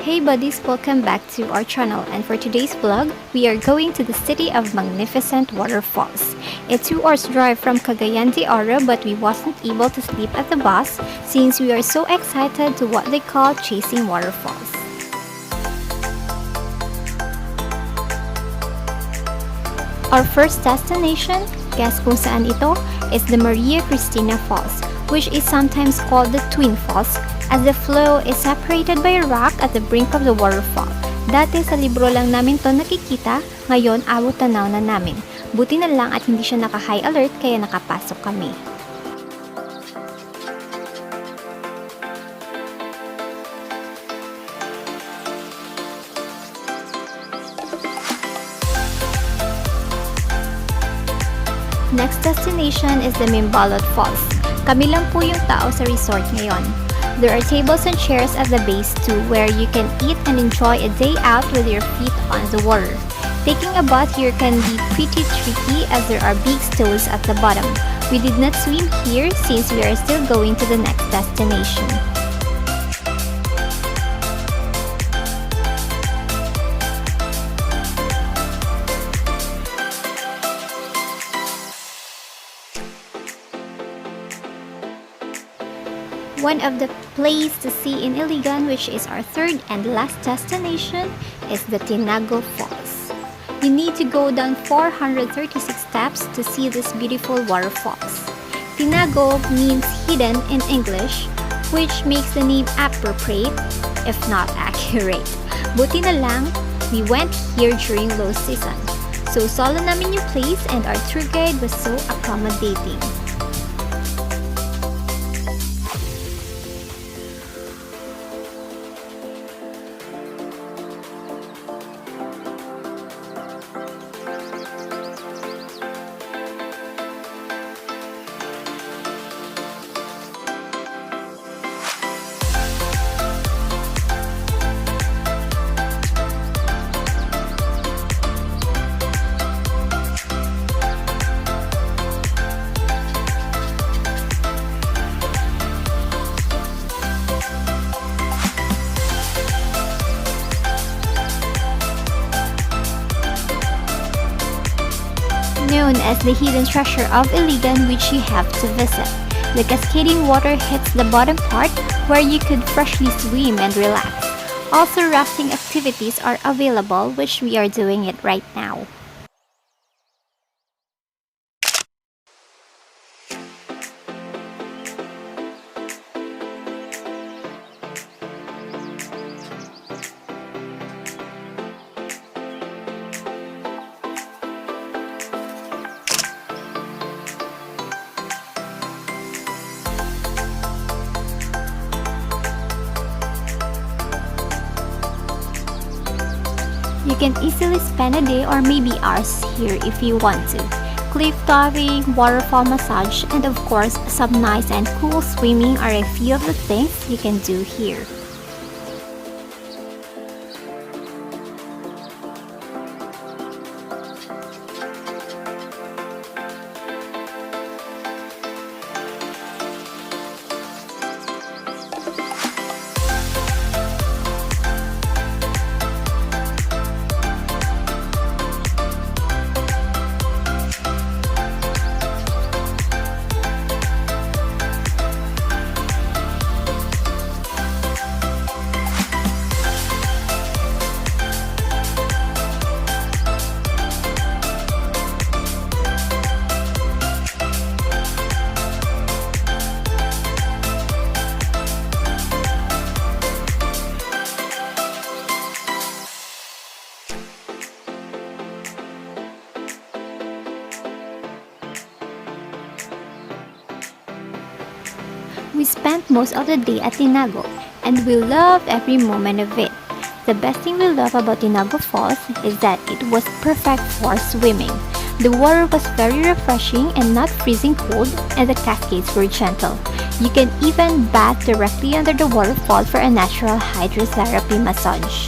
Hey buddies, welcome back to our channel, and for today's vlog, we are going to the city of magnificent waterfalls. It's 2 hours drive from Cagayan de Oro, but we wasn't able to sleep at the bus since we are so excited to what they call chasing waterfalls. Our first destination, guess kung saan ito, is the Mariacristina Falls, which is sometimes called the Twin Falls, as the flow is separated by a rock at the brink of the waterfall. Dati sa libro lang namin to nakikita, ngayon abot tanaw na namin. Buti na lang at hindi siya naka-high alert kaya nakapasok kami. Next destination is the Mimbalad Falls. Kami lang po yung tao sa resort ngayon. There are tables and chairs at the base too where you can eat and enjoy a day out with your feet on the water. Taking a bath here can be pretty tricky as there are big stones at the bottom. We did not swim here since we are still going to the next destination. One of the places to see in Iligan, which is our third and last destination, is the Tinago Falls. You need to go down 436 steps to see this beautiful waterfalls. Tinago means hidden in English, which makes the name appropriate, if not accurate. Buti na lang, we went here during low season. So solo namin yung place and our tour guide was so accommodating. Known as the hidden treasure of Iligan, which you have to visit. The cascading water hits the bottom part where you could freshly swim and relax. Also, rafting activities are available, which we are doing it right now. You can easily spend a day or maybe hours here if you want to. Cliff diving, waterfall massage, and of course, some nice and cool swimming are a few of the things you can do here. We spent most of the day at Tinago, and we loved every moment of it. The best thing we love about Tinago Falls is that it was perfect for swimming. The water was very refreshing and not freezing cold, and the cascades were gentle. You can even bath directly under the waterfall for a natural hydrotherapy massage.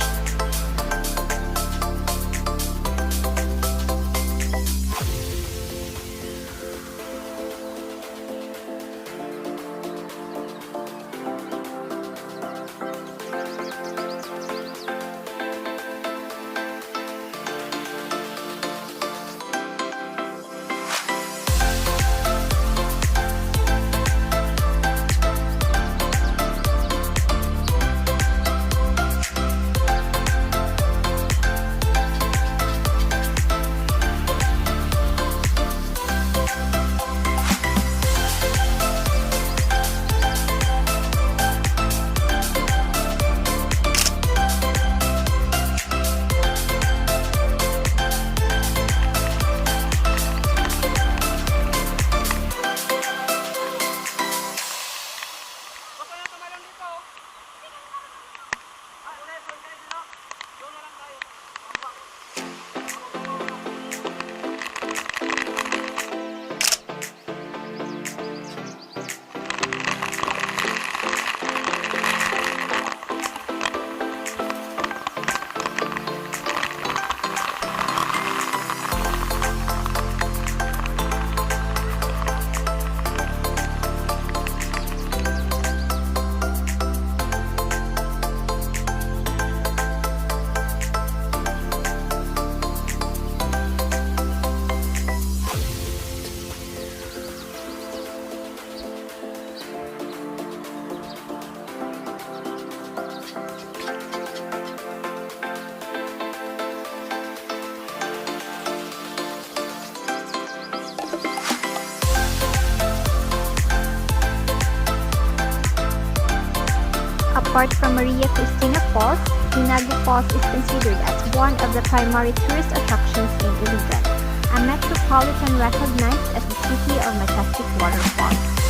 Apart from Mariacristina Falls, Tinago Falls is considered as one of the primary tourist attractions in Iligan, a metropolitan recognized as the city of majestic waterfalls.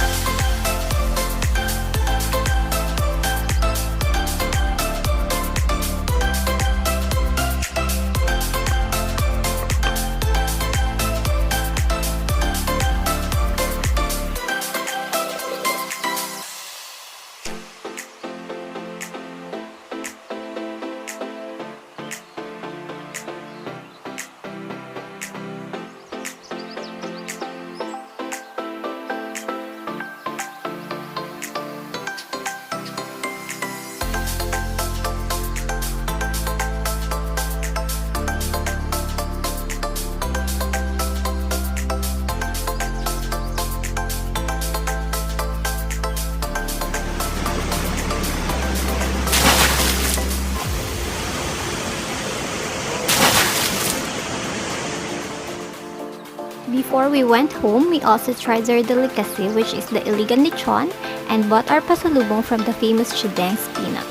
Before we went home, we also tried their delicacy, which is the Iligan lechon, and bought our pasalubong from the famous Chideng's peanut.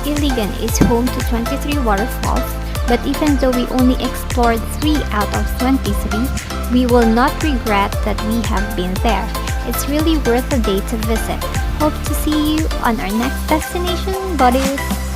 Iligan is home to 23 waterfalls, but even though we only explored 3 out of 23, we will not regret that we have been there. It's really worth a day to visit. Hope to see you on our next destination, buddies!